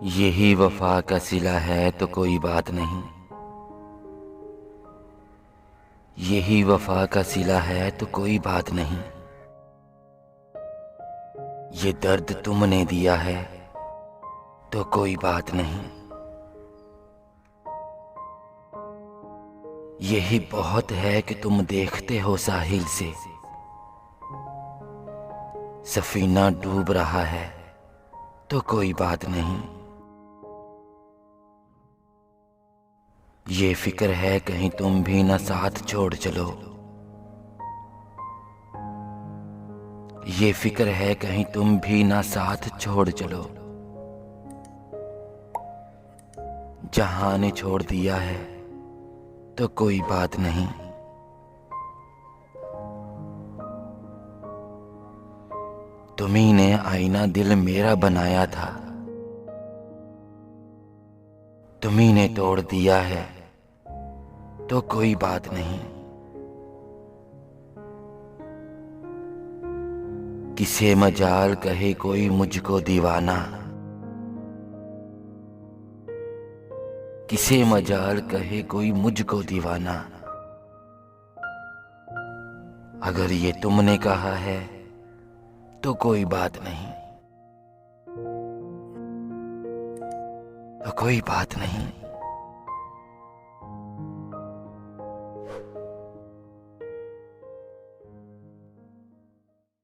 यही वफा का सिला है तो कोई बात नहीं। यही वफा का सिला है तो कोई बात नहीं। ये दर्द तुमने दिया है तो कोई बात नहीं। यही बहुत है कि तुम देखते हो साहिल से सफीना डूब रहा है तो कोई बात नहीं। ये फिक्र है कहीं तुम भी ना साथ छोड़ चलो। ये फिक्र है कहीं तुम भी ना साथ छोड़ चलो। जहां ने छोड़ दिया है तो कोई बात नहीं। तुम्ही ने आईना दिल मेरा बनाया था, तुम्ही ने तोड़ दिया है तो कोई बात नहीं। किसे मजाल कहे कोई मुझको दीवाना, किसे मजाल कहे कोई मुझको दीवाना। अगर ये तुमने कहा है तो कोई बात नहीं, तो कोई बात नहीं।